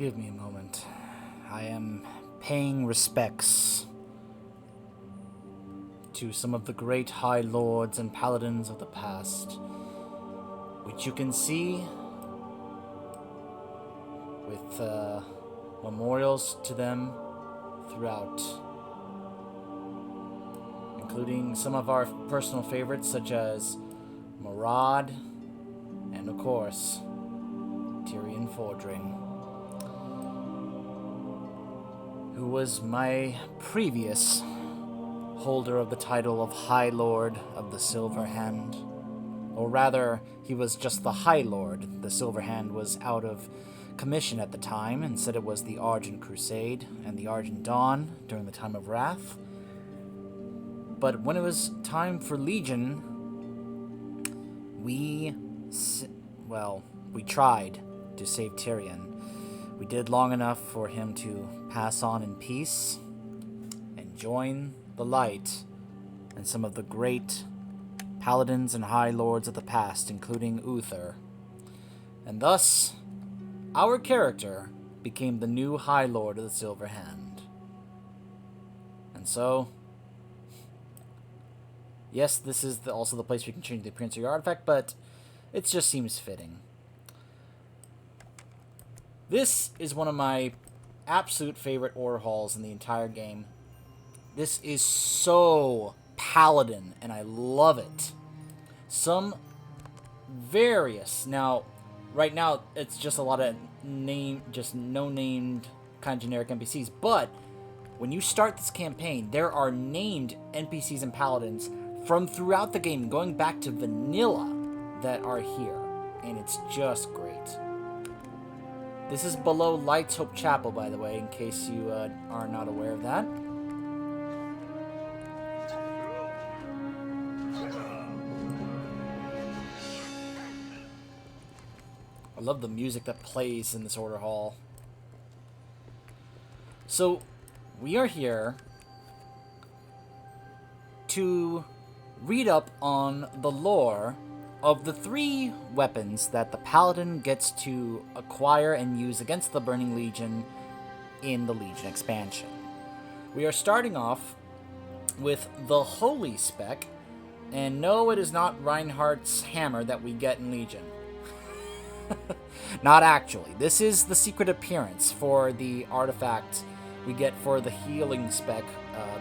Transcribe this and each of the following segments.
Give me a moment. I am paying respects to some of the great high lords and paladins of the past, which you can see with memorials to them throughout, including some of our personal favorites such as Murad and, of course, Tyrion Fordring, who was my previous holder of the title of High Lord of the Silver Hand. Or rather, he was just the High Lord. The Silver Hand was out of commission at the time, and said it was the Argent Crusade and the Argent Dawn during the time of Wrath. But when it was time for Legion, we tried to save Tyrion. We did long enough for him to pass on in peace and join the light and some of the great paladins and high lords of the past, including Uther. And thus, our character became the new High Lord of the Silver Hand. And so, yes, this is also the place we can change the appearance of your artifact, but it just seems fitting. This is one of my absolute favorite order halls in the entire game. This is so Paladin, and I love it. Some various... Now, right now, it's just a lot of no-named kind of generic NPCs, but when you start this campaign, there are named NPCs and Paladins from throughout the game, going back to vanilla, that are here, and it's just great. This is below Light's Hope Chapel, by the way, in case you are not aware of that. I love the music that plays in this order hall. So, we are here to read up on the lore of the 3 weapons that the Paladin gets to acquire and use against the Burning Legion in the Legion expansion. We are starting off with the Holy Spec, and no, it is not Reinhardt's hammer that we get in Legion. Not actually. This is the secret appearance for the artifact we get for the healing spec,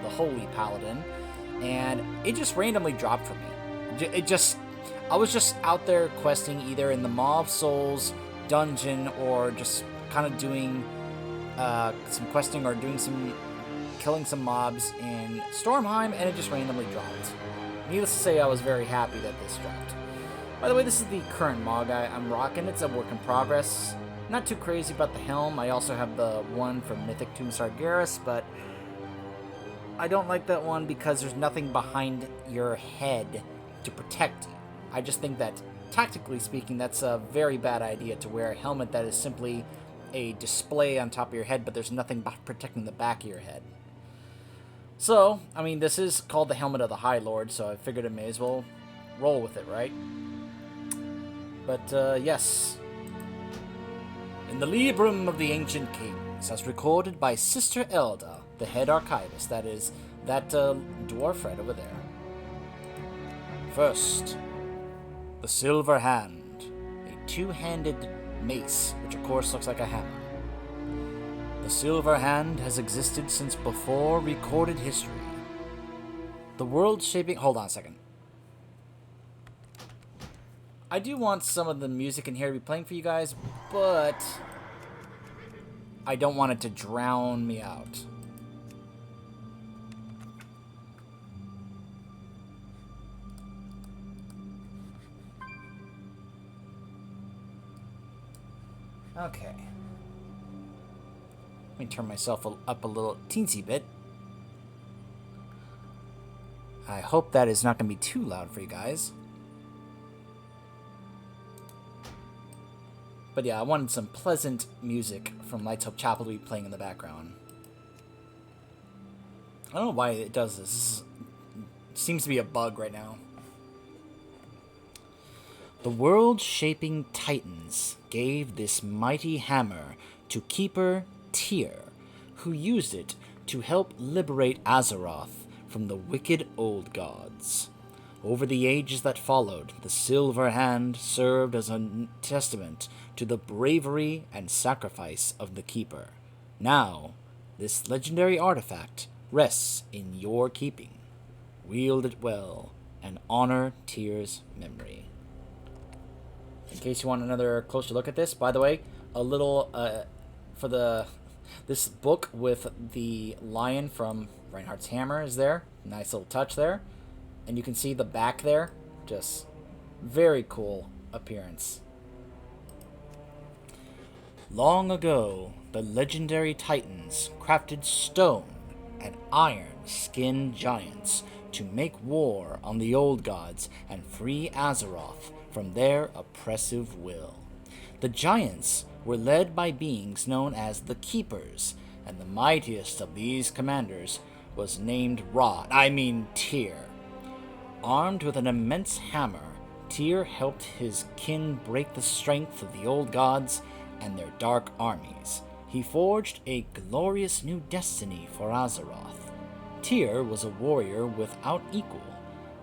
the Holy Paladin, and it just randomly dropped for me. I was just out there questing either in the Maw of Souls dungeon or just kind of doing some questing or killing some mobs in Stormheim, and it just randomly dropped. Needless to say, I was very happy that this dropped. By the way, this is the current Mog I'm rocking. It's a work in progress. Not too crazy about the helm. I also have the one from Mythic Tomb Sargeras, but I don't like that one because there's nothing behind your head to protect you. I just think that, tactically speaking, that's a very bad idea to wear a helmet that is simply a display on top of your head, but there's nothing protecting the back of your head. So, I mean, this is called the Helmet of the High Lord, so I figured I may as well roll with it, right? But, yes. In the Librum of the Ancient Kings, as recorded by Sister Elda, the head archivist, that is, that dwarf right over there. First, the Silver Hand, a 2-handed mace, which of course looks like a hammer. The Silver Hand has existed since before recorded history. The world-shaping... Hold on a second. I do want some of the music in here to be playing for you guys, but I don't want it to drown me out. Okay. Let me turn myself up a little teensy bit. I hope that is not going to be too loud for you guys. But yeah, I wanted some pleasant music from Light's Hope Chapel to be playing in the background. I don't know why it does this. It seems to be a bug right now. The world-shaping Titans gave this mighty hammer to Keeper Tyr, who used it to help liberate Azeroth from the wicked old gods. Over the ages that followed, the Silver Hand served as a testament to the bravery and sacrifice of the Keeper. Now, this legendary artifact rests in your keeping. Wield it well and honor Tyr's memory. In case you want another closer look at this, by the way, a little for this book with the lion from Reinhardt's Hammer is there. Nice little touch there. And you can see the back there. Just very cool appearance. Long ago, the legendary Titans crafted stone and iron-skinned giants to make war on the old gods and free Azeroth from their oppressive will. The giants were led by beings known as the Keepers, and the mightiest of these commanders was named Tyr. Armed with an immense hammer, Tyr helped his kin break the strength of the old gods and their dark armies. He forged a glorious new destiny for Azeroth. Tyr was a warrior without equal,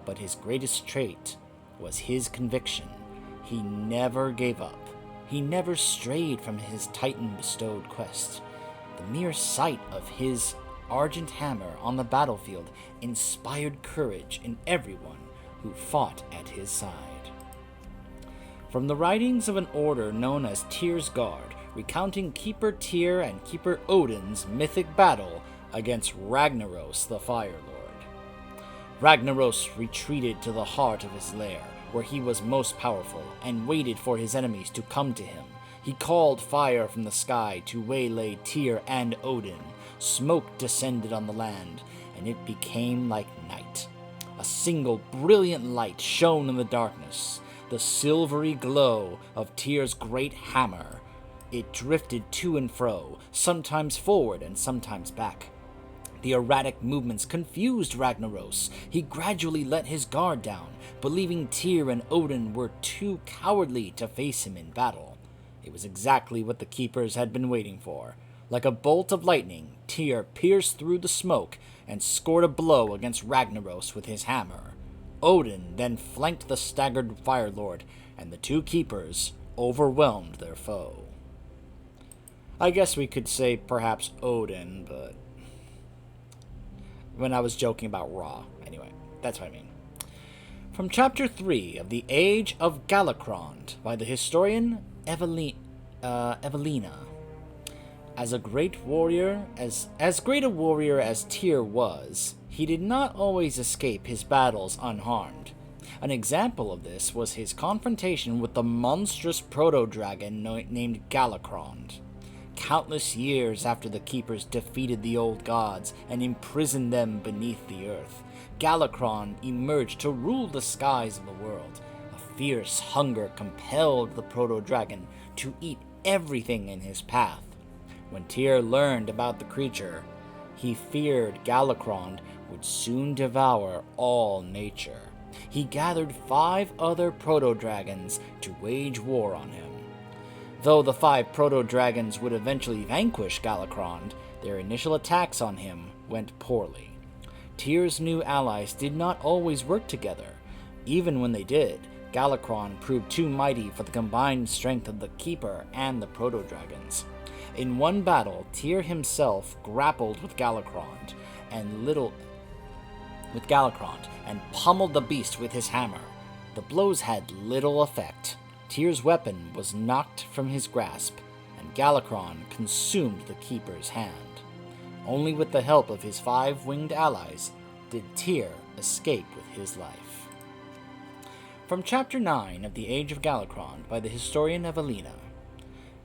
but his greatest trait was his conviction. He never gave up. He never strayed from his Titan-bestowed quest. The mere sight of his argent hammer on the battlefield inspired courage in everyone who fought at his side. From the writings of an order known as Tyr's Guard, recounting Keeper Tyr and Keeper Odin's mythic battle against Ragnaros the Fire Lord. Ragnaros retreated to the heart of his lair, where he was most powerful, and waited for his enemies to come to him. He called fire from the sky to waylay Tyr and Odin. Smoke descended on the land, and it became like night. A single brilliant light shone in the darkness, the silvery glow of Tyr's great hammer. It drifted to and fro, sometimes forward and sometimes back. The erratic movements confused Ragnaros. He gradually let his guard down, believing Tyr and Odin were too cowardly to face him in battle. It was exactly what the Keepers had been waiting for. Like a bolt of lightning, Tyr pierced through the smoke and scored a blow against Ragnaros with his hammer. Odin then flanked the staggered Fire Lord, and the two Keepers overwhelmed their foe. I guess we could say perhaps Odin, but when I was joking about Ra. Anyway, that's what I mean. From Chapter 3 of The Age of Galacrond by the historian Evelina. As great a warrior as Tyr was, he did not always escape his battles unharmed. An example of this was his confrontation with the monstrous proto-dragon named Galacrond. Countless years after the Keepers defeated the old gods and imprisoned them beneath the earth, Galacrond emerged to rule the skies of the world. A fierce hunger compelled the proto-dragon to eat everything in his path. When Tyr learned about the creature, he feared Galacrond would soon devour all nature. He gathered 5 other proto-dragons to wage war on him. Though the 5 proto-dragons would eventually vanquish Galacrond, their initial attacks on him went poorly. Tyr's new allies did not always work together. Even when they did, Galacrond proved too mighty for the combined strength of the Keeper and the proto-dragons. In one battle, Tyr himself grappled with Galacrond and pummeled the beast with his hammer. The blows had little effect. Tyr's weapon was knocked from his grasp, and Galacrond consumed the Keeper's hand. Only with the help of his 5 winged allies did Tyr escape with his life. From Chapter 9 of The Age of Galacrond by the historian Evelina.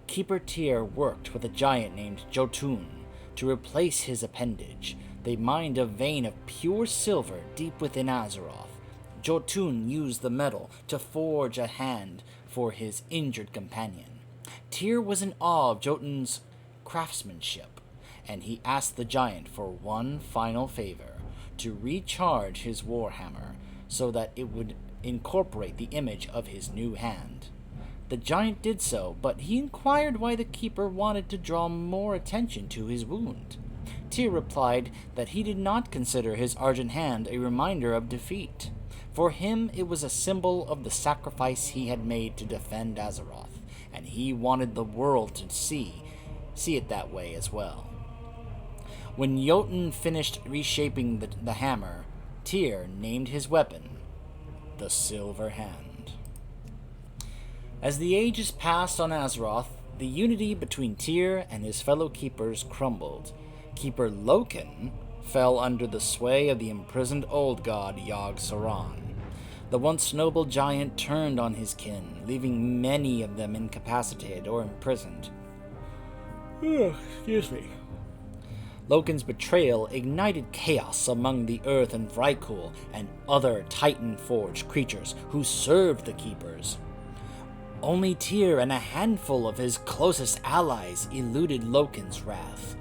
Keeper Tyr worked with a giant named Jotun to replace his appendage. They mined a vein of pure silver deep within Azeroth. Jotun used the metal to forge a hand for his injured companion. Tyr was in awe of Jotun's craftsmanship, and he asked the giant for one final favor: to recharge his warhammer so that it would incorporate the image of his new hand. The giant did so, but he inquired why the keeper wanted to draw more attention to his wound. Tyr replied that he did not consider his argent hand a reminder of defeat. For him, it was a symbol of the sacrifice he had made to defend Azeroth, and he wanted the world to see it that way as well. When Jotun finished reshaping the hammer, Tyr named his weapon the Silver Hand. As the ages passed on Azeroth, the unity between Tyr and his fellow keepers crumbled. Keeper Loken fell under the sway of the imprisoned old god Yogg-Saron. The once noble giant turned on his kin, leaving many of them incapacitated or imprisoned. Excuse me. Loken's betrayal ignited chaos among the Earth and Vrykul and other Titan-forged creatures who served the Keepers. Only Tyr and a handful of his closest allies eluded Loken's wrath.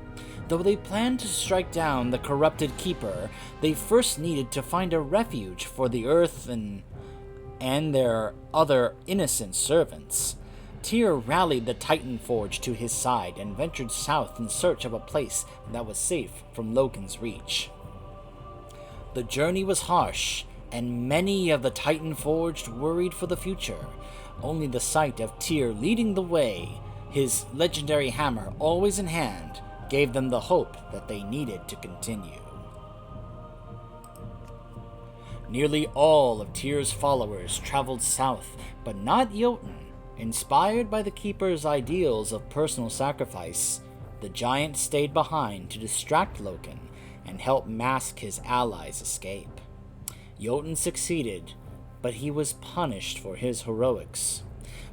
Though they planned to strike down the corrupted Keeper, they first needed to find a refuge for the Earth and their other innocent servants. Tyr rallied the Titan-forged to his side and ventured south in search of a place that was safe from Loken's reach. The journey was harsh, and many of the Titan-forged worried for the future. Only the sight of Tyr leading the way, his legendary hammer always in hand, gave them the hope that they needed to continue. Nearly all of Tyr's followers traveled south, but not Jotun. Inspired by the Keeper's ideals of personal sacrifice, the giant stayed behind to distract Loken and help mask his allies' escape. Jotun succeeded, but he was punished for his heroics.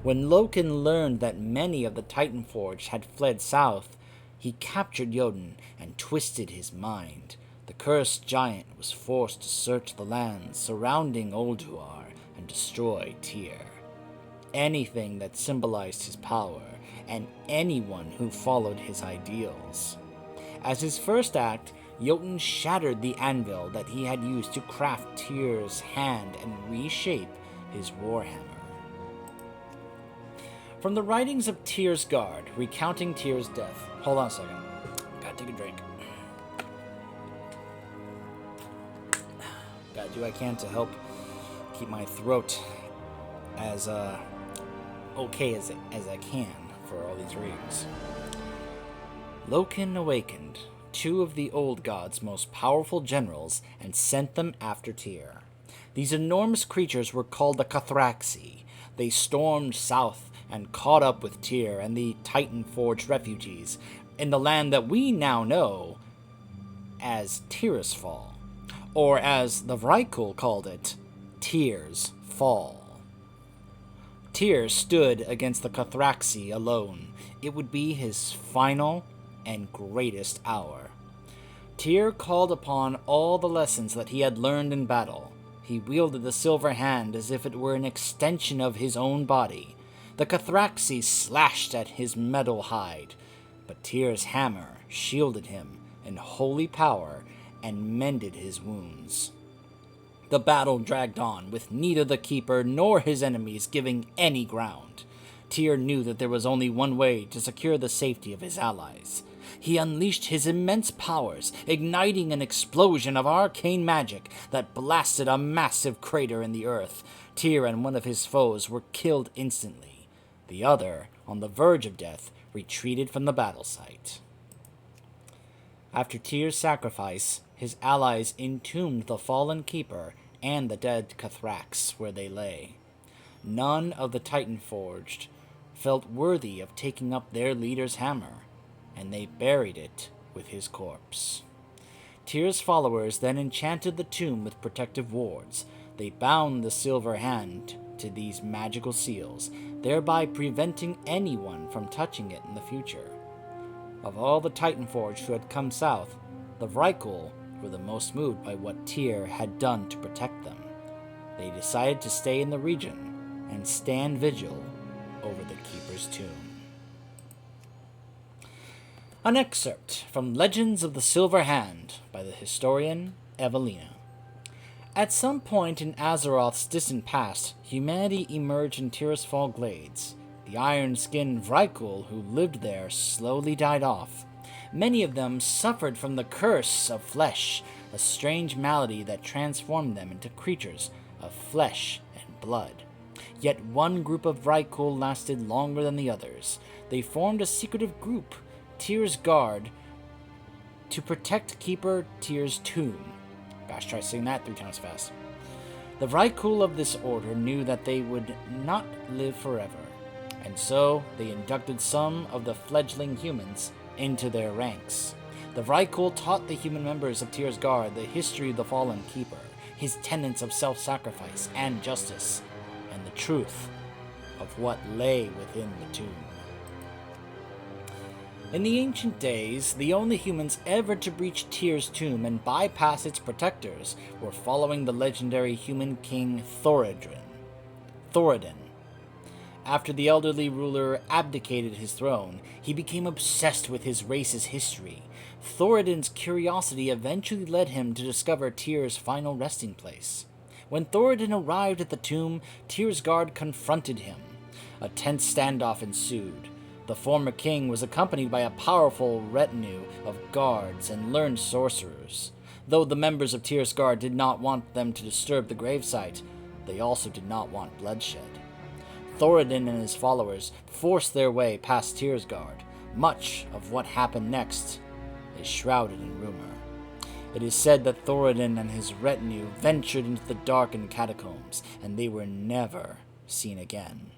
When Loken learned that many of the Titanforged had fled south, he captured Jotun and twisted his mind. The cursed giant was forced to search the lands surrounding Ulduar and destroy Tyr. Anything that symbolized his power, and anyone who followed his ideals. As his first act, Jotun shattered the anvil that he had used to craft Tyr's hand and reshape his warhammer. From the writings of Tyr's guard, recounting Tyr's death. Hold on a second. Gotta take a drink. Gotta do what I can to help keep my throat as okay as I can for all these readings. Loken awakened two of the old god's most powerful generals and sent them after Tyr. These enormous creatures were called the Cathraxi. They stormed south and caught up with Tyr and the Titan-forged refugees in the land that we now know as Tirisfal, or as the Vrykul called it, Tyr's Fall. Tyr stood against the Cathraxi alone. It would be his final and greatest hour. Tyr called upon all the lessons that he had learned in battle. He wielded the silver hand as if it were an extension of his own body. The Cathraxi slashed at his metal hide, but Tyr's hammer shielded him in holy power and mended his wounds. The battle dragged on, with neither the Keeper nor his enemies giving any ground. Tyr knew that there was only one way to secure the safety of his allies. He unleashed his immense powers, igniting an explosion of arcane magic that blasted a massive crater in the earth. Tyr and one of his foes were killed instantly. The other, on the verge of death, retreated from the battle site. After Tyr's sacrifice, his allies entombed the fallen Keeper and the dead Cathrax where they lay. None of the Titanforged felt worthy of taking up their leader's hammer, and they buried it with his corpse. Tyr's followers then enchanted the tomb with protective wards. They bound the silver hand to these magical seals, thereby preventing anyone from touching it in the future. Of all the Titanforged who had come south, the Vrykul were the most moved by what Tyr had done to protect them. They decided to stay in the region and stand vigil over the Keeper's tomb. An excerpt from Legends of the Silver Hand by the historian Evelina. At some point in Azeroth's distant past, humanity emerged in Tirisfal Glades. The iron-skinned Vrykul who lived there slowly died off. Many of them suffered from the curse of flesh, a strange malady that transformed them into creatures of flesh and blood. Yet one group of Vrykul lasted longer than the others. They formed a secretive group, Tyr's Guard, to protect Keeper Tyr's tomb. Gosh, try saying that 3 times fast. The Vrykul of this order knew that they would not live forever, and so they inducted some of the fledgling humans into their ranks. The Vrykul taught the human members of Tyr's Guard the history of the fallen Keeper, his tenets of self-sacrifice and justice, and the truth of what lay within the tomb. In the ancient days, the only humans ever to breach Tyr's tomb and bypass its protectors were following the legendary human king Thoradin. After the elderly ruler abdicated his throne, he became obsessed with his race's history. Thoradin's curiosity eventually led him to discover Tyr's final resting place. When Thoradin arrived at the tomb, Tyr's Guard confronted him. A tense standoff ensued. The former king was accompanied by a powerful retinue of guards and learned sorcerers. Though the members of Tyr's Guard did not want them to disturb the gravesite, they also did not want bloodshed. Thoradin and his followers forced their way past Tyr's Guard. Much of what happened next is shrouded in rumor. It is said that Thoradin and his retinue ventured into the darkened catacombs, and they were never seen again.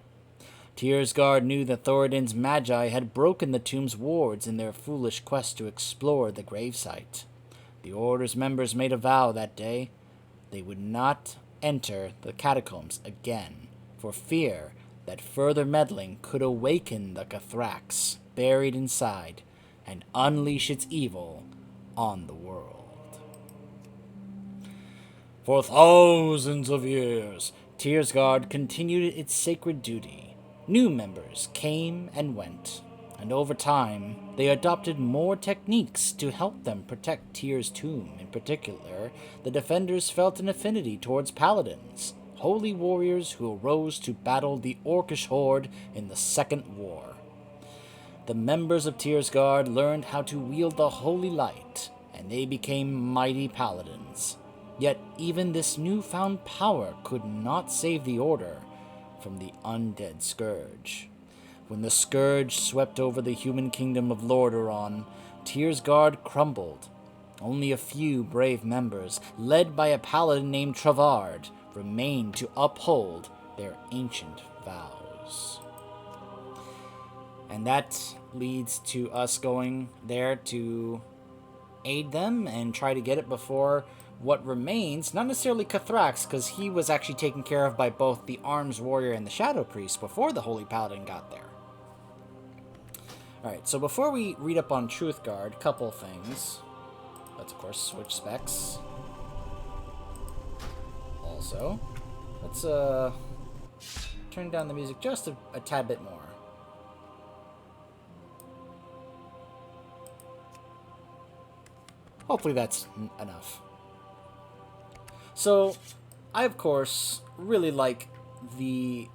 Tyr's Guard knew that Thoradin's magi had broken the tomb's wards in their foolish quest to explore the gravesite. The Order's members made a vow that day. They would not enter the catacombs again, for fear that further meddling could awaken the Cathrax buried inside and unleash its evil on the world. For thousands of years, Tyr's Guard continued its sacred duty. New members came and went, and over time, they adopted more techniques to help them protect Tyr's tomb. In particular, the defenders felt an affinity towards paladins, holy warriors who arose to battle the Orcish horde in the Second War. The members of Tyr's Guard learned how to wield the holy light, and they became mighty paladins. Yet even this newfound power could not save the Order from the undead scourge. When the scourge swept over the human kingdom of Lordaeron, Tyr's Guard crumbled. Only a few brave members, led by a paladin named Travaard, remained to uphold their ancient vows. And that leads to us going there to aid them and try to get it before what remains, not necessarily Cathrax, because he was actually taken care of by both the Arms Warrior and the Shadow Priest before the Holy Paladin got there. Alright, so before we read up on Truth Guard, couple things. Let's, of course, switch specs. Also, let's turn down the music just a tad bit more. Hopefully that's enough. So, I, of course, really like the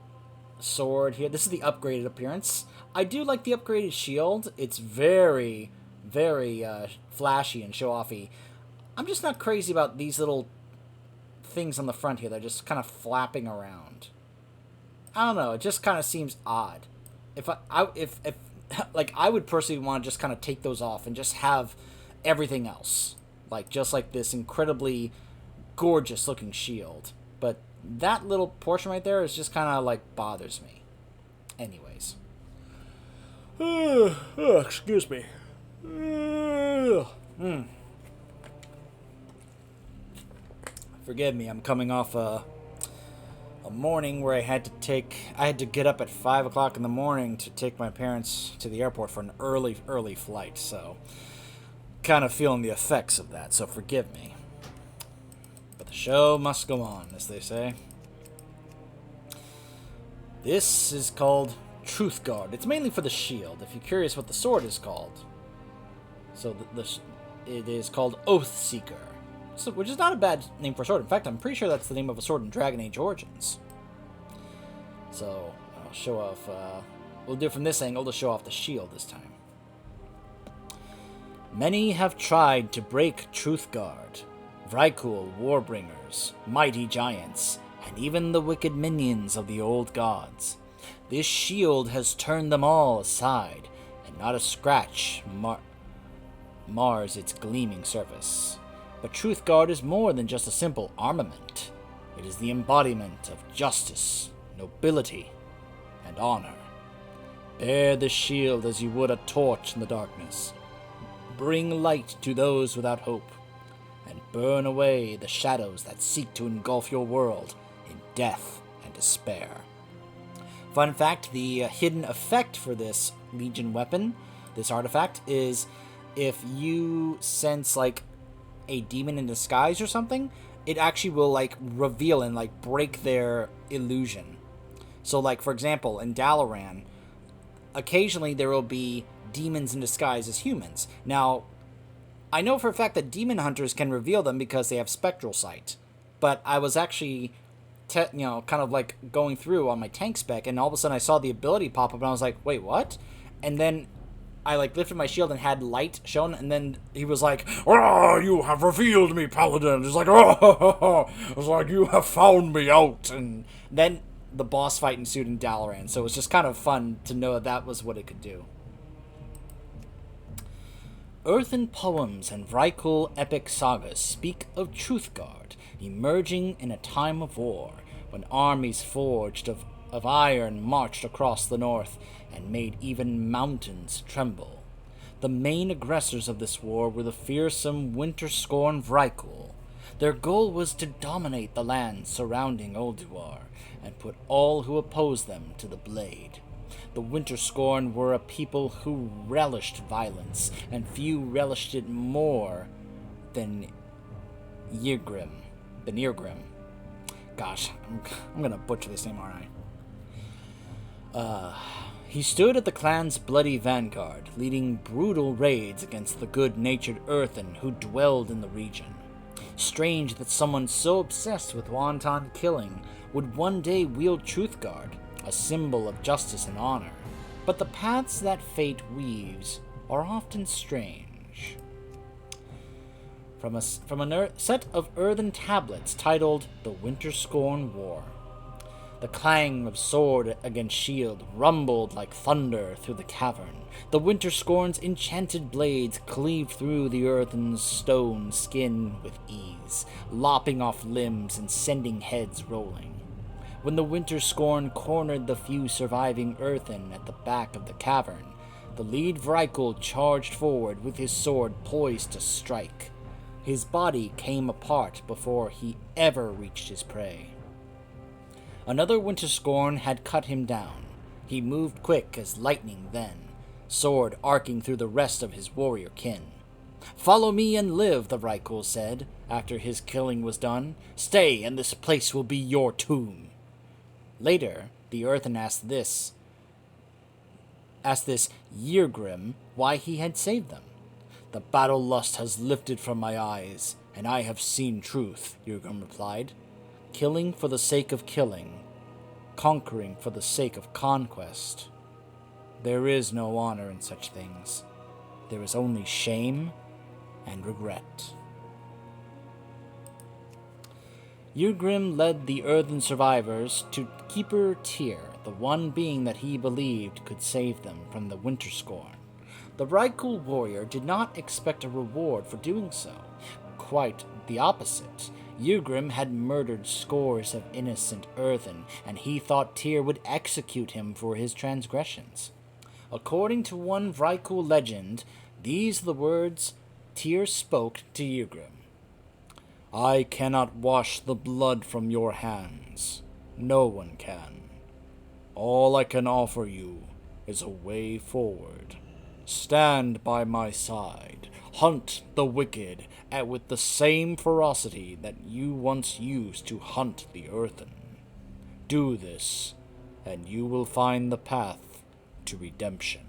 sword here. This is the upgraded appearance. I do like the upgraded shield. It's very, very flashy and show-offy. I'm just not crazy about these little things on the front here. They're just kind of flapping around. I don't know. It just kind of seems odd. If I would personally want to just kind of take those off and just have everything else. Just like this incredibly gorgeous looking shield, but that little portion right there is just kind of bothers me. Anyways, excuse me. Forgive me. I'm coming off a morning where I had to get up at 5 o'clock in the morning to take my parents to the airport for an early flight. So, kind of feeling the effects of that. So forgive me. The show must go on, as they say. This is called Truth Guard. It's mainly for the shield, if you're curious what the sword is called. So it is called Oath Seeker, which is not a bad name for a sword. In fact, I'm pretty sure that's the name of a sword in Dragon Age Origins. So, I'll show off We'll do it from this angle to show off the shield this time. Many have tried to break Truthguard, Vrykul Warbringers, mighty giants, and even the wicked minions of the old gods. This shield has turned them all aside, and not a scratch mars its gleaming surface. But Truthguard is more than just a simple armament. It is the embodiment of justice, nobility, and honor. Bear the shield as you would a torch in the darkness. Bring light to those without hope, and burn away the shadows that seek to engulf your world in death and despair. Fun fact, the hidden effect for this Legion weapon, this artifact, is if you sense, like, a demon in disguise or something, it actually will, like, reveal and, like, break their illusion. So, like, for example, in Dalaran, occasionally there will be demons in disguise as humans. Now, I know for a fact that demon hunters can reveal them because they have spectral sight. But I was actually, kind of like going through on my tank spec, and all of a sudden I saw the ability pop up, and I was like, wait, what? And then I, like, lifted my shield and had light shown, and then he was like, "Oh, you have revealed me, Paladin." It's like, "Oh," it was like, "You have found me out." And then the boss fight ensued in Dalaran, so it was just kind of fun to know that was what it could do. Earthen poems and Vrykul epic sagas speak of Truthguard emerging in a time of war, when armies forged of iron marched across the north and made even mountains tremble. The main aggressors of this war were the fearsome winter-scorn Vrykul. Their goal was to dominate the lands surrounding Ulduar and put all who opposed them to the blade. The Winterscorn were a people who relished violence, and few relished it more than Yrgrim. Gosh, I'm gonna butcher this name, aren't I? He stood at the clan's bloody vanguard, leading brutal raids against the good-natured Earthen who dwelled in the region. Strange that someone so obsessed with wanton killing would one day wield Truthguard, a symbol of justice and honor. But the paths that fate weaves are often strange. From a set of earthen tablets titled The Winterscorn War. The clang of sword against shield rumbled like thunder through the cavern. The Winterscorn's enchanted blades cleaved through the earthen stone skin with ease, lopping off limbs and sending heads rolling. When the Winterscorn cornered the few surviving earthen at the back of the cavern, the lead Vrykul charged forward with his sword poised to strike. His body came apart before he ever reached his prey. Another Winterscorn had cut him down. He moved quick as lightning then, sword arcing through the rest of his warrior kin. "Follow me and live," the Vrykul said, after his killing was done. "Stay, and this place will be your tomb." Later, the Earthen asked this Yrgrim why he had saved them. "The battle lust has lifted from my eyes, and I have seen truth," Yrgrim replied. "Killing for the sake of killing, conquering for the sake of conquest. There is no honor in such things. There is only shame and regret." Yrgrim led the earthen survivors to Keeper Tyr, the one being that he believed could save them from the Winterscorn. The Vrykul warrior did not expect a reward for doing so. Quite the opposite. Yrgrim had murdered scores of innocent earthen, and he thought Tyr would execute him for his transgressions. According to one Vrykul legend, these are the words Tyr spoke to Yrgrim. "I cannot wash the blood from your hands. No one can. All I can offer you is a way forward. Stand by my side. Hunt the wicked with the same ferocity that you once used to hunt the earthen. Do this, and you will find the path to redemption."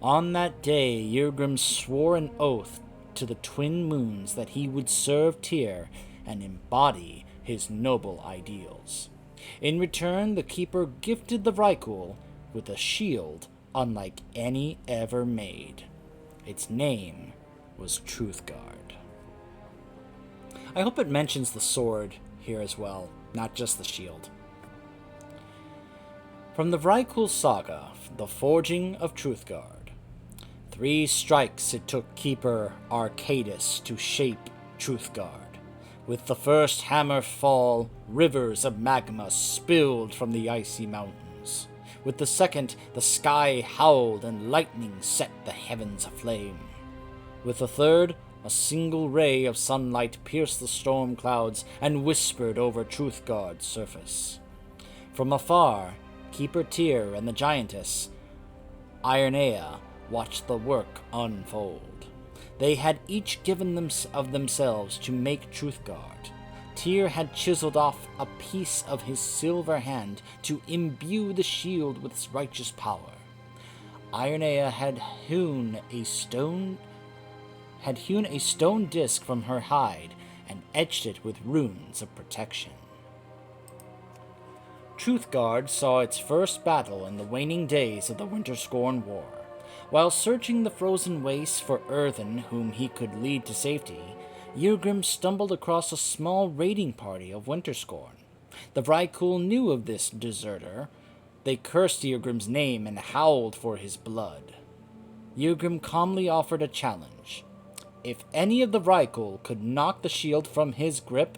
On that day, Yrgrim swore an oath to the twin moons that he would serve Tyr and embody his noble ideals. In return, the Keeper gifted the Vrykul with a shield unlike any ever made. Its name was Truthguard. I hope it mentions the sword here as well, not just the shield. From the Vrykul saga, The Forging of Truthguard. 3 strikes it took Keeper Arcadis to shape Truthguard. With the first hammer fall, rivers of magma spilled from the icy mountains. With the second, the sky howled and lightning set the heavens aflame. With the third, a single ray of sunlight pierced the storm clouds and whispered over Truthguard's surface. From afar, Keeper Tyr and the giantess, Ironea, watched the work unfold. They had each given of themselves to make Truthguard. Tyr had chiseled off a piece of his silver hand to imbue the shield with its righteous power. Ironea had hewn a stone disc from her hide and etched it with runes of protection. Truthguard saw its first battle in the waning days of the Winterscorn War. While searching the frozen wastes for Earthen whom he could lead to safety, Yrgrim stumbled across a small raiding party of Winterscorn. The Vrykul knew of this deserter. They cursed Yrgrim's name and howled for his blood. Yrgrim calmly offered a challenge. If any of the Vrykul could knock the shield from his grip,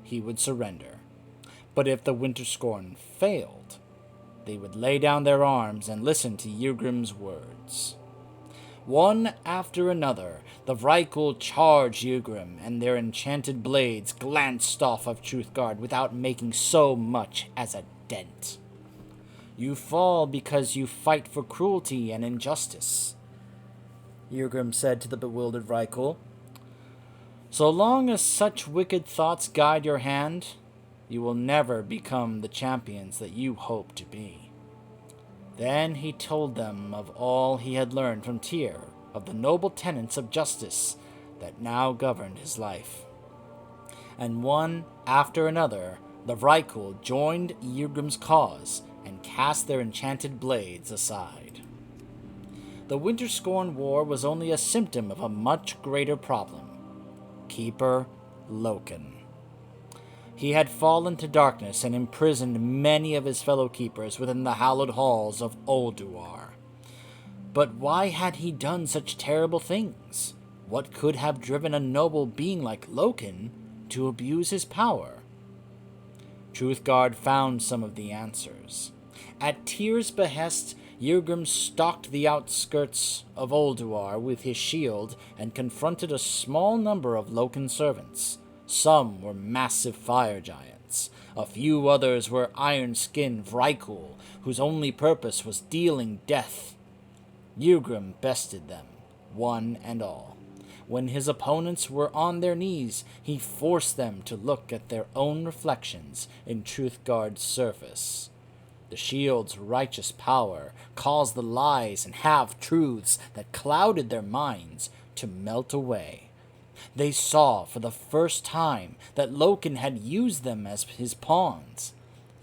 he would surrender. But if the Winterscorn failed, they would lay down their arms and listen to Yrgrim's words. One after another, the Vrykul charged Yrgrim, and their enchanted blades glanced off of Truthguard without making so much as a dent. You fall because you fight for cruelty and injustice, Yrgrim said to the bewildered Vrykul. So long as such wicked thoughts guide your hand, you will never become the champions that you hope to be. Then he told them of all he had learned from Tyr, of the noble tenets of justice that now governed his life. And one after another, the Vrykul joined Yrgrim's cause and cast their enchanted blades aside. The Winterscorn War was only a symptom of a much greater problem. Keeper Loken. He had fallen to darkness and imprisoned many of his fellow keepers within the hallowed halls of Ulduar. But why had he done such terrible things? What could have driven a noble being like Loken to abuse his power? Truthguard found some of the answers. At Tyr's behest, Yrgrim stalked the outskirts of Ulduar with his shield and confronted a small number of Loken servants. Some were massive fire giants. A few others were iron-skinned Vrykul, whose only purpose was dealing death. Yrgrim bested them, one and all. When his opponents were on their knees, he forced them to look at their own reflections in Truthguard's surface. The shield's righteous power caused the lies and half-truths that clouded their minds to melt away. They saw for the first time that Loken had used them as his pawns.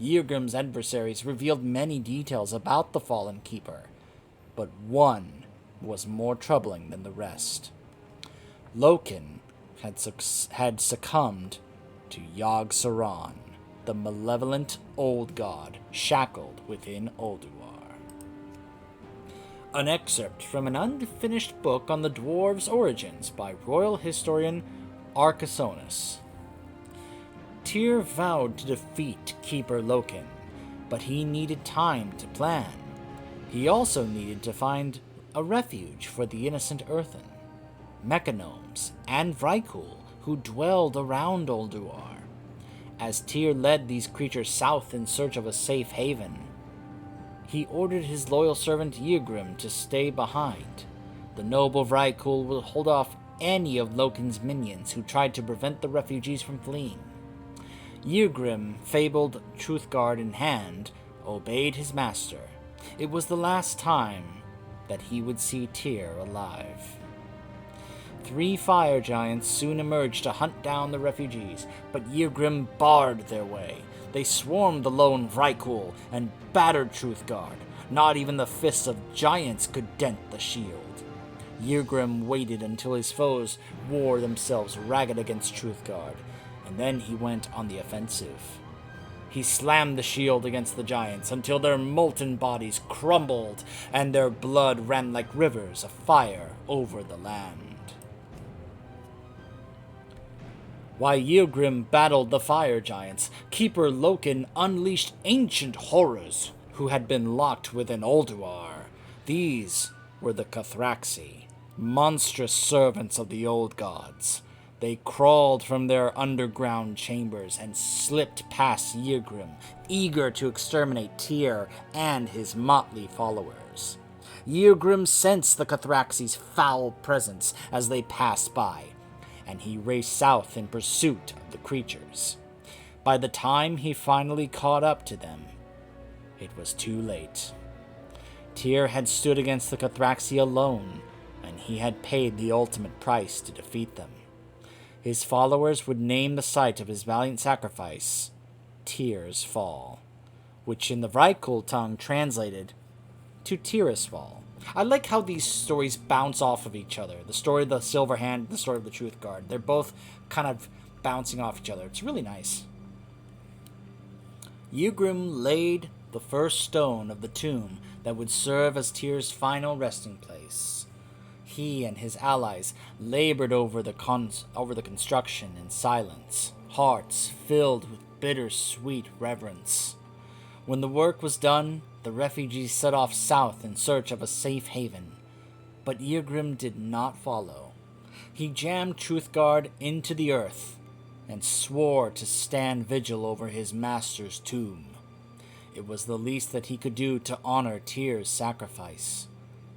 Yrgrim's adversaries revealed many details about the fallen keeper, but one was more troubling than the rest. Loken had succumbed to Yogg-Saron, the malevolent old god shackled within Ulduar. An excerpt from an unfinished book on the dwarves' origins by royal historian Arcasonus. Tyr vowed to defeat Keeper Loken, but he needed time to plan. He also needed to find a refuge for the innocent Earthen, Mechanomes, and Vrykul who dwelled around Ulduar. As Tyr led these creatures south in search of a safe haven, he ordered his loyal servant Yrgrim to stay behind. The noble Vrykul will hold off any of Loken's minions who tried to prevent the refugees from fleeing. Yrgrim, fabled Truthguard in hand, obeyed his master. It was the last time that he would see Tyr alive. 3 fire giants soon emerged to hunt down the refugees, but Yrgrim barred their way. They swarmed the lone Vrykul and battered Truthguard. Not even the fists of giants could dent the shield. Yrgrim waited until his foes wore themselves ragged against Truthguard, and then he went on the offensive. He slammed the shield against the giants until their molten bodies crumbled and their blood ran like rivers of fire over the land. While Yrgrim battled the fire giants, Keeper Loken unleashed ancient horrors who had been locked within Ulduar. These were the Cathraxi, monstrous servants of the old gods. They crawled from their underground chambers and slipped past Yrgrim, eager to exterminate Tyr and his motley followers. Yrgrim sensed the Cathraxi's foul presence as they passed by, and he raced south in pursuit of the creatures. By the time he finally caught up to them, it was too late. Tyr had stood against the Cathraxi alone, and he had paid the ultimate price to defeat them. His followers would name the site of his valiant sacrifice Tyr's Fall, which in the Vrykul tongue translated to Tirisfal. I like how these stories bounce off of each other. The story of the Silver Hand, the story of the Truth Guard. They're both kind of bouncing off each other. It's really nice. Yrgrim laid the first stone of the tomb that would serve as Tyr's final resting place. He and his allies labored over the construction in silence, hearts filled with bittersweet reverence. When the work was done, the refugees set off south in search of a safe haven. But Yrgrim did not follow. He jammed Truthguard into the earth and swore to stand vigil over his master's tomb. It was the least that he could do to honor Tyr's sacrifice.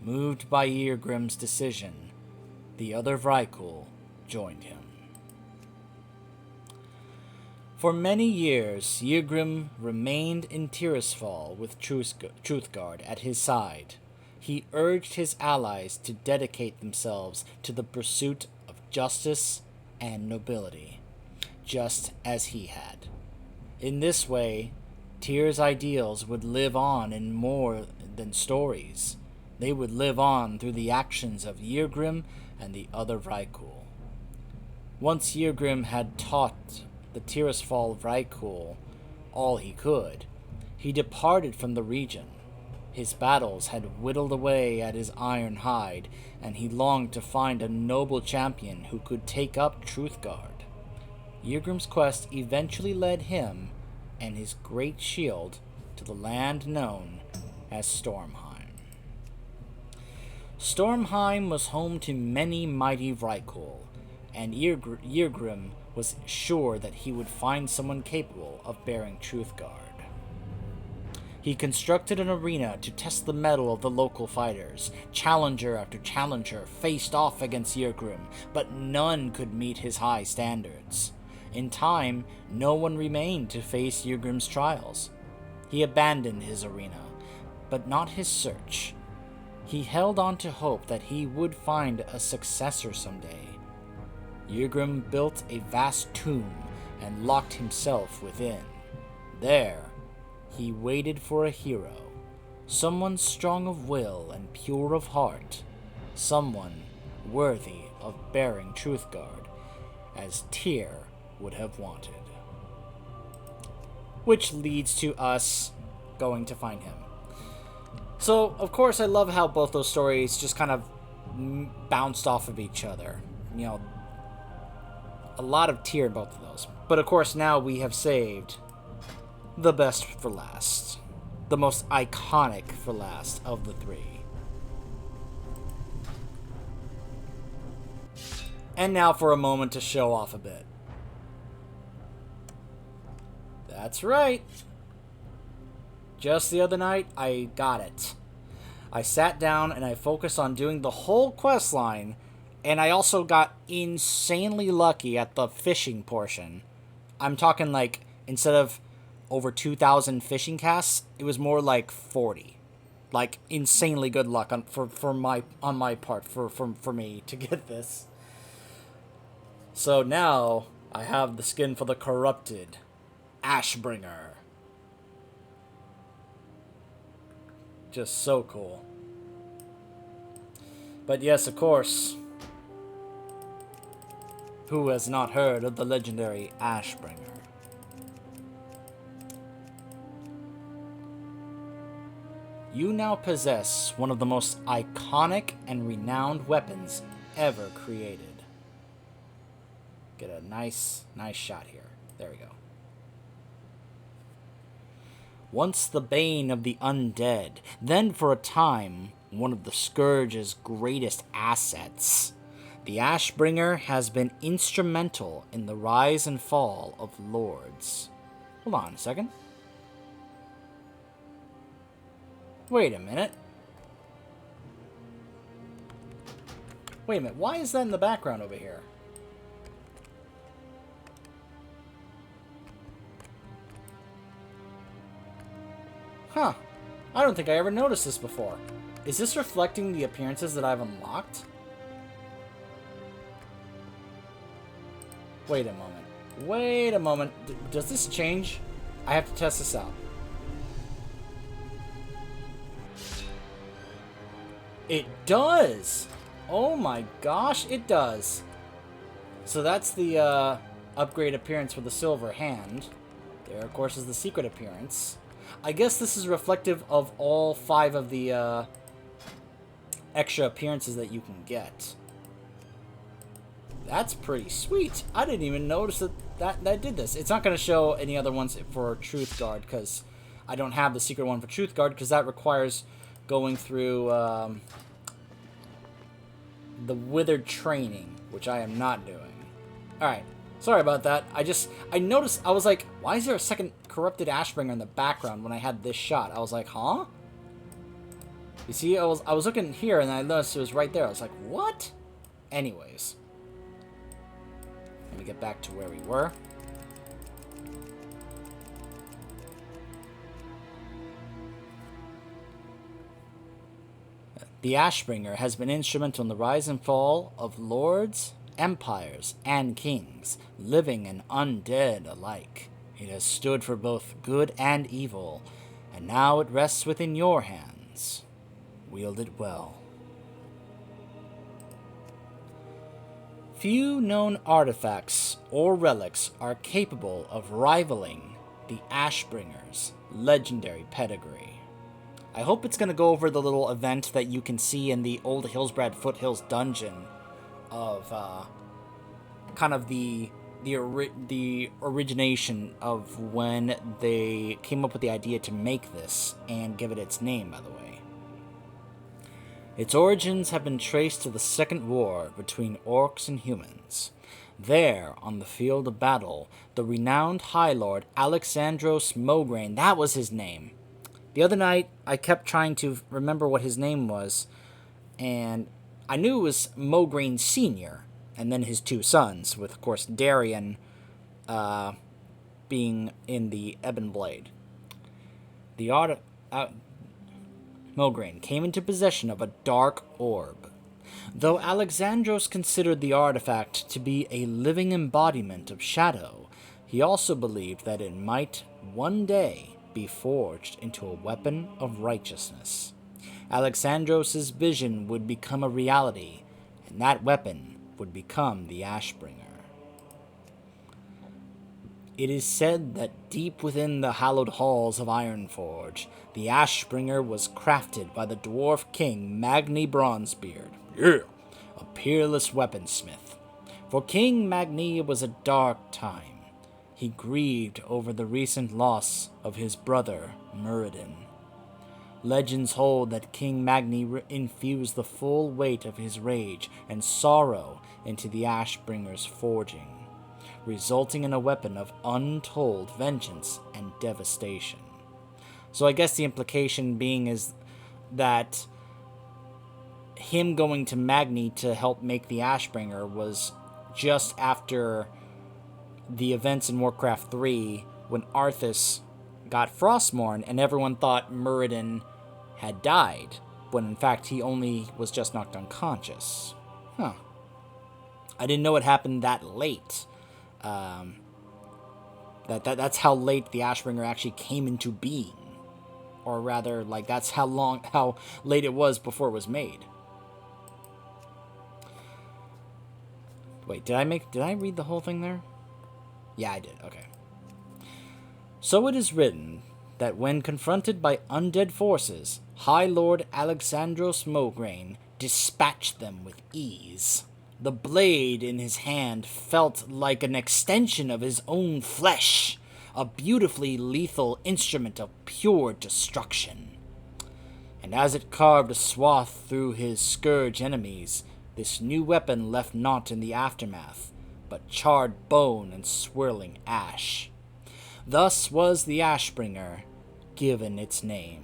Moved by Yrgrim's decision, the other Vrykul joined him. For many years, Yrgrim remained in Tirisfal with Truthguard at his side. He urged his allies to dedicate themselves to the pursuit of justice and nobility, just as he had. In this way, Tyr's ideals would live on in more than stories. They would live on through the actions of Yrgrim and the other Vrykul. Once Yrgrim had taught the Tirisfal Vrykul all he could, he departed from the region. His battles had whittled away at his iron hide, and he longed to find a noble champion who could take up Truthguard. Yrgrim's quest eventually led him and his great shield to the land known as Stormheim. Stormheim was home to many mighty Vrykul, and Yrgrim was sure that he would find someone capable of bearing Truthguard. He constructed an arena to test the mettle of the local fighters. Challenger after challenger faced off against Yrgrim, but none could meet his high standards. In time, no one remained to face Yrgrim's trials. He abandoned his arena, but not his search. He held on to hope that he would find a successor someday. Yrgrim built a vast tomb and locked himself within. There, he waited for a hero, someone strong of will and pure of heart, someone worthy of bearing Truthguard, as Tyr would have wanted. Which leads to us going to find him. So, of course, I love how both those stories just kind of bounced off of each other. You know, a lot of Tyr in both of those. But, of course, now we have saved the best for last. The most iconic for last of the three. And now for a moment to show off a bit. That's right. Just the other night, I got it. I sat down and I focused on doing the whole quest line, and I also got insanely lucky at the fishing portion. I'm talking like, instead of over 2,000 fishing casts, it was more like 40. Like, insanely good luck on my part for me to get this. So now I have the skin for the corrupted Ashbringer. Just so cool. But yes, of course, who has not heard of the legendary Ashbringer? You now possess one of the most iconic and renowned weapons ever created. Get a nice shot here. There we go. Once the bane of the undead, then for a time one of the Scourge's greatest assets, the Ashbringer has been instrumental in the rise and fall of lords. Hold on a second. Wait a minute. Wait a minute, why is that in the background over here? Huh. I don't think I ever noticed this before. Is this reflecting the appearances that I've unlocked? Wait a moment. Wait a moment. Does this change? I have to test this out. It does! Oh my gosh, it does. So that's the upgrade appearance with the silver hand. There, of course, is the secret appearance. I guess this is reflective of all 5 of the extra appearances that you can get. That's pretty sweet. I didn't even notice that did this. It's not going to show any other ones for Truth Guard, because I don't have the secret one for Truth Guard, because that requires going through the Withered training, which I am not doing. Alright, sorry about that. I noticed, I was like, why is there a second corrupted Ashbringer in the background when I had this shot? I was like, huh? You see, I was looking here and I noticed it was right there. I was like, what? Anyways. Let me get back to where we were. The Ashbringer has been instrumental in the rise and fall of lords, empires, and kings, living and undead alike. It has stood for both good and evil, and now it rests within your hands. Wield it well. Few known artifacts or relics are capable of rivaling the Ashbringer's legendary pedigree. I hope it's going to go over the little event that you can see in the Old Hillsbrad Foothills dungeon of kind of the origination of when they came up with the idea to make this and give it its name, by the way. Its origins have been traced to the Second War between orcs and humans. There, on the field of battle, the renowned High Lord Alexandros Mograine, that was his name. The other night, I kept trying to remember what his name was, and I knew it was Mograine Sr., and then his 2 sons, with, of course, Darian being in the Ebon Blade. The Mograine came into possession of a dark orb. Though Alexandros considered the artifact to be a living embodiment of shadow, he also believed that it might one day be forged into a weapon of righteousness. Alexandros' vision would become a reality, and that weapon would become the Ashbringer. It is said that deep within the hallowed halls of Ironforge, the Ashbringer was crafted by the dwarf king Magni Bronzebeard. Yeah, a peerless weaponsmith. For King Magni it was a dark time. He grieved over the recent loss of his brother, Muradin. Legends hold that King Magni infused the full weight of his rage and sorrow into the Ashbringer's forging, resulting in a weapon of untold vengeance and devastation. So I guess the implication being is that him going to Magni to help make the Ashbringer was just after the events in Warcraft 3 when Arthas got Frostmourne and everyone thought Muradin had died, when in fact he only was just knocked unconscious. Huh. I didn't know it happened that late. That's how late the Ashbringer actually came into being. Or rather, like, that's how late it was before it was made. Wait, did I read the whole thing there? Yeah, I did. Okay. So it is written that when confronted by undead forces, High Lord Alexandros Mograine dispatched them with ease. The blade in his hand felt like an extension of his own flesh, a beautifully lethal instrument of pure destruction. And as it carved a swath through his scourge enemies, this new weapon left naught in the aftermath, but charred bone and swirling ash. Thus was the Ashbringer given its name.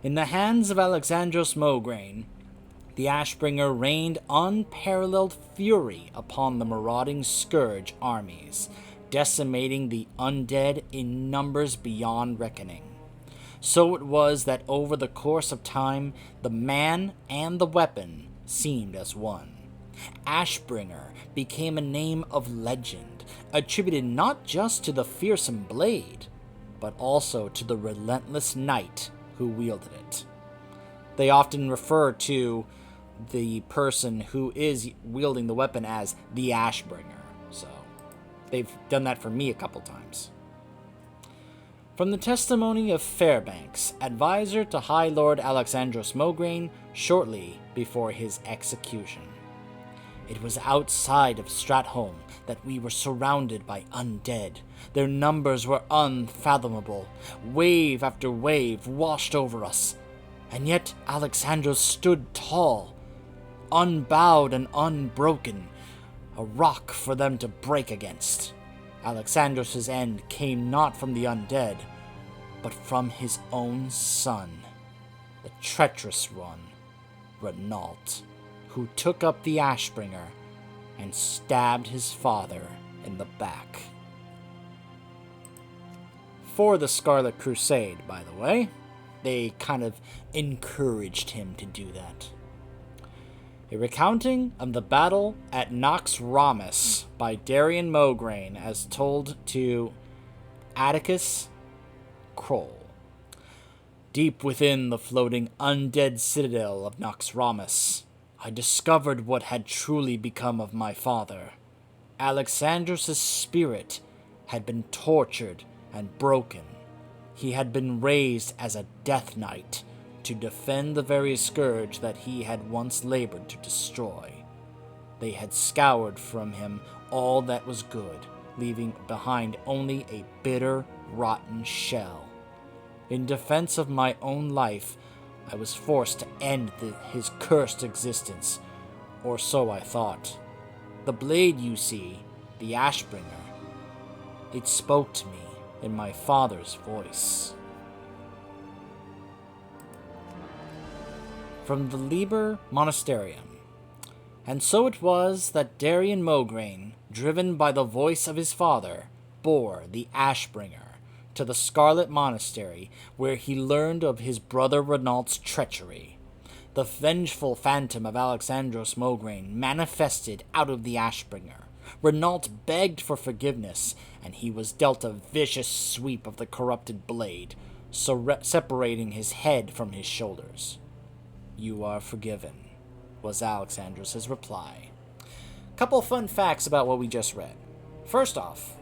In the hands of Alexandros Mograine, the Ashbringer rained unparalleled fury upon the marauding Scourge armies, decimating the undead in numbers beyond reckoning. So it was that over the course of time, the man and the weapon seemed as one. Ashbringer became a name of legend, attributed not just to the fearsome blade, but also to the relentless knight who wielded it. They often refer to the person who is wielding the weapon as the Ashbringer, so they've done that for me a couple times. From the testimony of Fairbanks, advisor to High Lord Alexandros Mograine, shortly before his execution. It was outside of Stratholme that we were surrounded by undead. Their numbers were unfathomable. Wave after wave washed over us. And yet Alexandros stood tall, unbowed and unbroken, a rock for them to break against. Alexandros' end came not from the undead, but from his own son, the treacherous one, Renault, who took up the Ashbringer and stabbed his father in the back. For the Scarlet Crusade, by the way, they kind of encouraged him to do that. A recounting of the battle at Nox Ramus by Darian Mograine as told to Atticus Kroll. Deep within the floating undead citadel of Nox Ramus, I discovered what had truly become of my father. Alexandros' spirit had been tortured and broken. He had been raised as a death knight to defend the very scourge that he had once labored to destroy. They had scoured from him all that was good, leaving behind only a bitter, rotten shell. In defense of my own life, I was forced to end his cursed existence, or so I thought. The blade you see, the Ashbringer, it spoke to me in my father's voice. From the Liber Monasterium. And so it was that Darian Mograine, driven by the voice of his father, bore the Ashbringer to the Scarlet Monastery, where he learned of his brother Renault's treachery. The vengeful phantom of Alexandros Mograine manifested out of the Ashbringer. Renault begged for forgiveness, and he was dealt a vicious sweep of the corrupted blade, separating his head from his shoulders. "You are forgiven," was Alexandros' reply. Couple fun facts about what we just read. First off,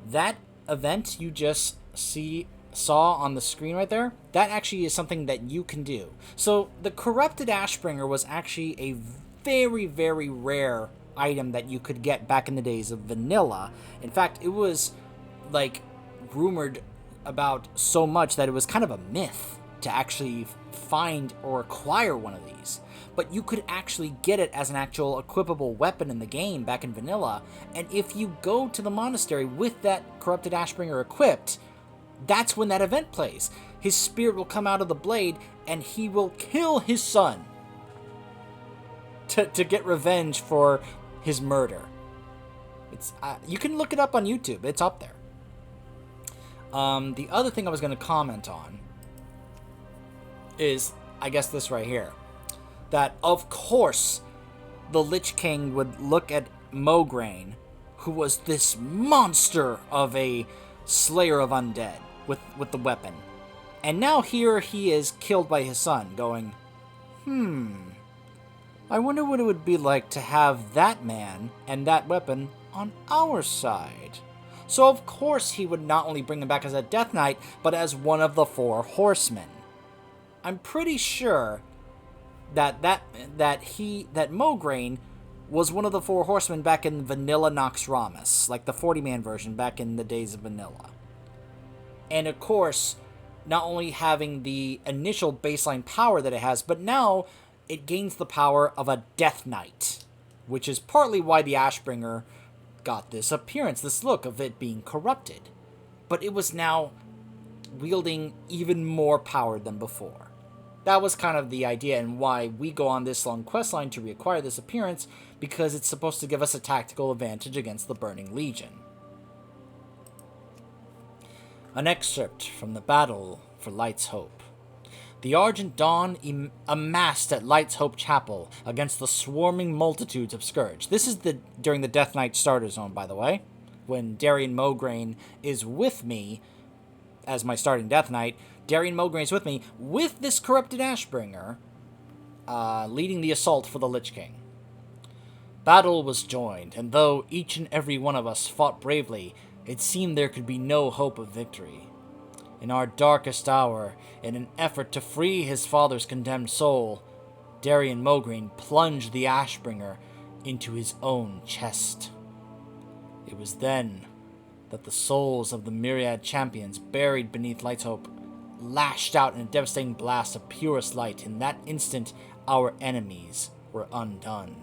that event you just saw on the screen right there, that actually is something that you can do. So the corrupted Ashbringer was actually a very, very rare item that you could get back in the days of vanilla. In fact, it was like rumored about so much that it was kind of a myth to actually find or acquire one of these. But you could actually get it as an actual equipable weapon in the game back in vanilla, and if you go to the monastery with that corrupted Ashbringer equipped, that's when that event plays. His spirit will come out of the blade, and he will kill his son to get revenge for his murder. It's you can look it up on YouTube. It's up there. The other thing I was going to comment on is, I guess, this right here. That, of course, the Lich King would look at Mograine, who was this monster of a slayer of undead with the weapon. And now here he is killed by his son, going, I wonder what it would be like to have that man and that weapon on our side. So of course he would not only bring him back as a Death Knight, but as one of the 4 horsemen. I'm pretty sure that Mograine was one of the 4 horsemen back in Vanilla Noxramas, like the 40-man version back in the days of Vanilla. And of course, not only having the initial baseline power that it has, but now it gains the power of a Death Knight, which is partly why the Ashbringer got this appearance, this look of it being corrupted. But it was now wielding even more power than before. That was kind of the idea and why we go on this long questline to reacquire this appearance, because it's supposed to give us a tactical advantage against the Burning Legion. An excerpt from the Battle for Light's Hope. The Argent Dawn amassed at Light's Hope Chapel against the swarming multitudes of Scourge. This is during the Death Knight starter zone, by the way, when Darian Mograine is with me as my starting Death Knight. Darian Mograine is with me with this corrupted Ashbringer, leading the assault for the Lich King. Battle was joined, and though each and every one of us fought bravely, it seemed there could be no hope of victory. In our darkest hour, in an effort to free his father's condemned soul, Darian Mograine plunged the Ashbringer into his own chest. It was then that the souls of the myriad champions buried beneath Light's Hope lashed out in a devastating blast of purest light. In that instant, our enemies were undone.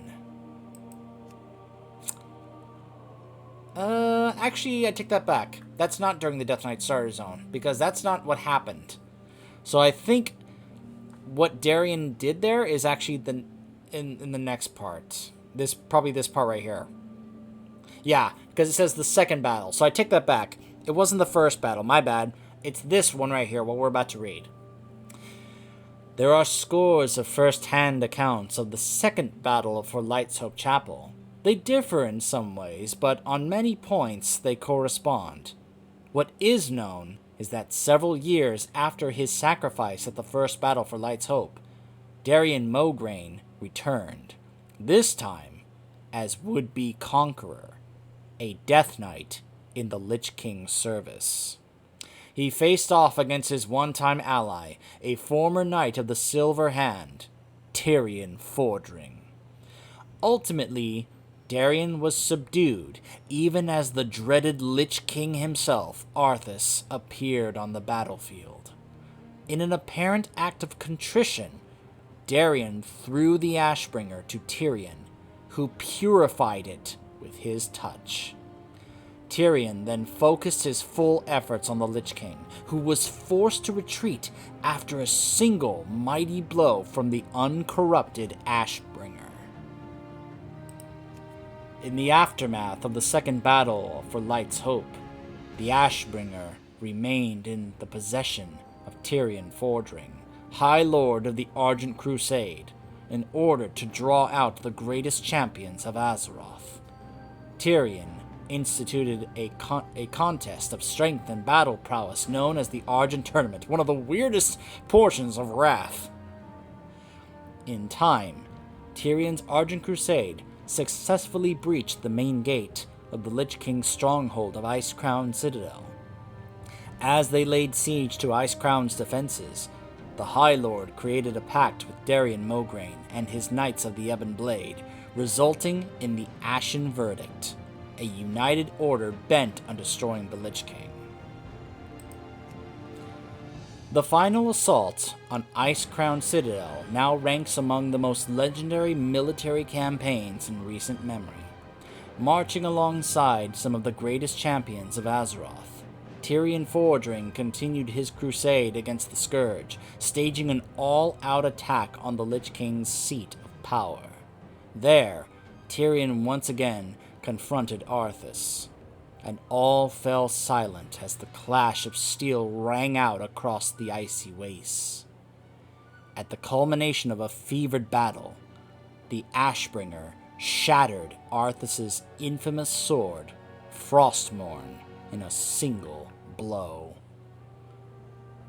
Actually, I take that back. That's not during the Death Knight starter zone, because that's not what happened. So I think what Darian did there is actually in the next part. Probably this part right here. Yeah, because it says the second battle. So I take that back. It wasn't the first battle, my bad. It's this one right here, what we're about to read. There are scores of first-hand accounts of the second battle for Light's Hope Chapel. They differ in some ways, but on many points they correspond. What is known is that several years after his sacrifice at the first battle for Light's Hope, Darian Mograine returned, this time as would-be conqueror, a Death Knight in the Lich King's service. He faced off against his one-time ally, a former Knight of the Silver Hand, Tyrion Fordring. Ultimately, Darian was subdued, even as the dreaded Lich King himself, Arthas, appeared on the battlefield. In an apparent act of contrition, Darian threw the Ashbringer to Tyrion, who purified it with his touch. Tyrion then focused his full efforts on the Lich King, who was forced to retreat after a single mighty blow from the uncorrupted Ashbringer. In the aftermath of the second battle for Light's Hope, the Ashbringer remained in the possession of Tyrion Fordring, High Lord of the Argent Crusade, in order to draw out the greatest champions of Azeroth. Tyrion instituted a contest of strength and battle prowess known as the Argent Tournament, one of the weirdest portions of Wrath. In time, Tyrion's Argent Crusade successfully breached the main gate of the Lich King's stronghold of Icecrown Citadel. As they laid siege to Icecrown's defenses, the High Lord created a pact with Darian Mograine and his Knights of the Ebon Blade, resulting in the Ashen Verdict, a united order bent on destroying the Lich King. The final assault on Icecrown Citadel now ranks among the most legendary military campaigns in recent memory. Marching alongside some of the greatest champions of Azeroth, Tyrion Fordring continued his crusade against the Scourge, staging an all-out attack on the Lich King's seat of power. There, Tyrion once again confronted Arthas, and all fell silent as the clash of steel rang out across the icy wastes. At the culmination of a fevered battle, the Ashbringer shattered Arthas's infamous sword, Frostmourne, in a single blow.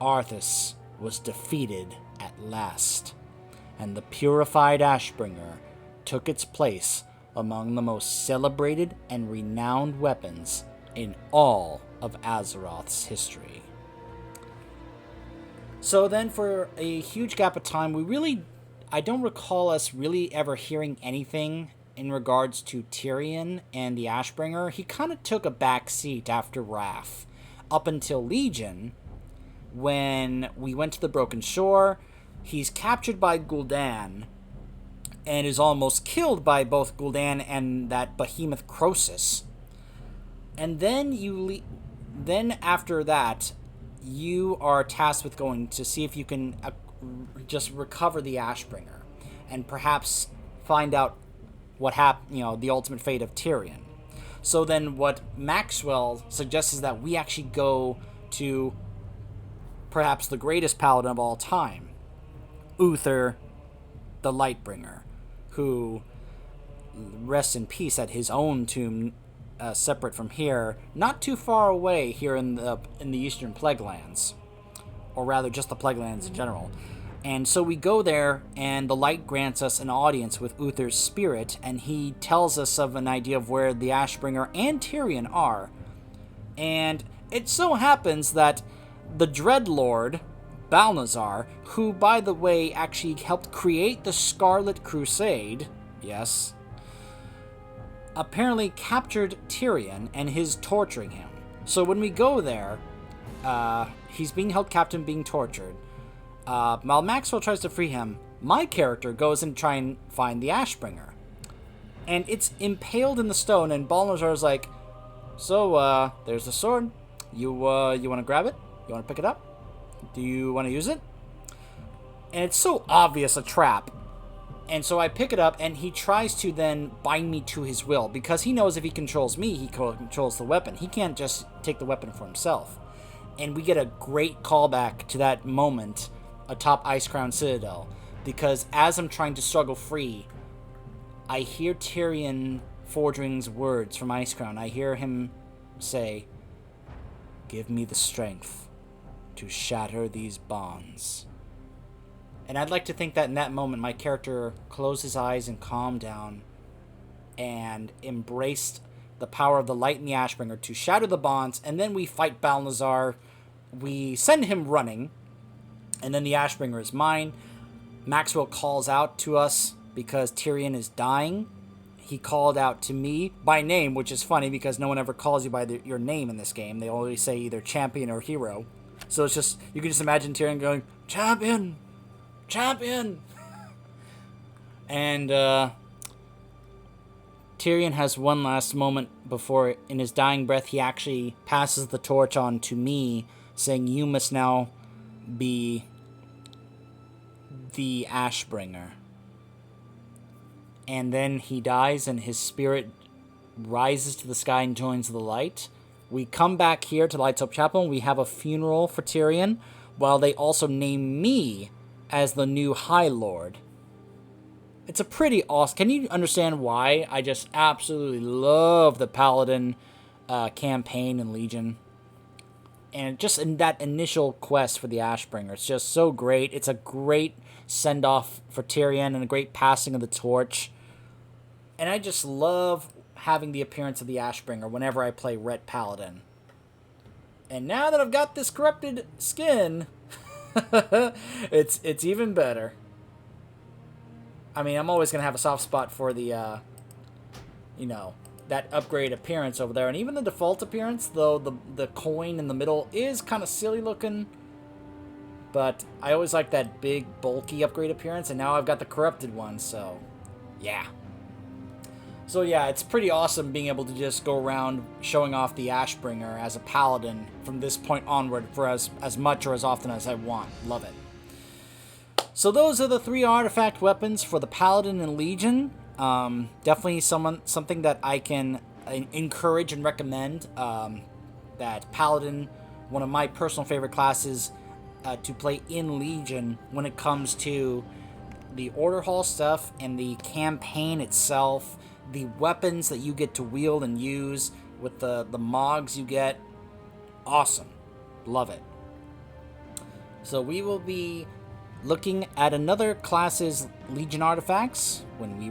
Arthas was defeated at last, and the purified Ashbringer took its place among the most celebrated and renowned weapons in all of Azeroth's history. So then, for a huge gap of time, I don't recall us really ever hearing anything in regards to Tyrion and the Ashbringer. He kind of took a back seat after Wrath, up until Legion, when we went to the Broken Shore. He's captured by Gul'dan, and is almost killed by both Gul'dan and that behemoth Croesus. And then then after that, you are tasked with going to see if you can just recover the Ashbringer, and perhaps find out what happened, the ultimate fate of Tyrion. So then what Maxwell suggests is that we actually go to perhaps the greatest paladin of all time, Uther the Lightbringer, who rests in peace at his own tomb, separate from here, not too far away here in the Eastern Plaguelands, or rather just the Plaguelands in general. And so we go there, and the Light grants us an audience with Uther's spirit, and he tells us of an idea of where the Ashbringer and Tyrion are. And it so happens that the Dreadlord, Balnazar, who, by the way, actually helped create the Scarlet Crusade, yes, apparently captured Tyrion and is torturing him. So when we go there, he's being held captive, being tortured. While Maxwell tries to free him, my character goes and try and find the Ashbringer. And it's impaled in the stone, and Balnazar's like, so, there's the sword. You want to grab it? You want to pick it up? Do you want to use it? And it's so obvious a trap. And so I pick it up, and he tries to then bind me to his will, because he knows if he controls me, he controls the weapon. He can't just take the weapon for himself. And we get a great callback to that moment atop Icecrown Citadel, because as I'm trying to struggle free, I hear Tyrion Fordring's words from Icecrown. I hear him say, "Give me the strength to shatter these bonds." And I'd like to think that in that moment, my character closed his eyes and calmed down and embraced the power of the Light and the Ashbringer to shatter the bonds. And then we fight Balnazar. We send him running, and then the Ashbringer is mine. Maxwell calls out to us because Tyrion is dying. He called out to me by name, which is funny because no one ever calls you by your name in this game. They always say either champion or hero. So it's just, you can just imagine Tyrion going, "Champion! Champion!" And Tyrion has one last moment before, in his dying breath, he actually passes the torch on to me, saying, "You must now be the Ashbringer." And then he dies, and his spirit rises to the sky and joins the Light. We come back here to Light's Hope Chapel, and we have a funeral for Tyrion, while they also name me as the new High Lord. It's a pretty awesome... Can you understand why I just absolutely love the Paladin campaign in Legion? And just in that initial quest for the Ashbringer, it's just so great. It's a great send-off for Tyrion and a great passing of the torch. And I just love having the appearance of the Ashbringer whenever I play Ret Paladin. And now that I've got this corrupted skin, it's even better. I mean, I'm always going to have a soft spot for the, that upgrade appearance over there. And even the default appearance, though the coin in the middle is kind of silly looking. But I always like that big, bulky upgrade appearance. And now I've got the corrupted one, so yeah. So yeah, it's pretty awesome being able to just go around showing off the Ashbringer as a paladin from this point onward for as much or as often as I want. Love it. So those are the 3 artifact weapons for the Paladin and Legion. Definitely something that I can encourage and recommend. That Paladin, one of my personal favorite classes to play in Legion when it comes to the Order Hall stuff and the campaign itself, the weapons that you get to wield and use with the mogs you get, awesome. Love it. So we will be looking at another class's Legion artifacts when we return.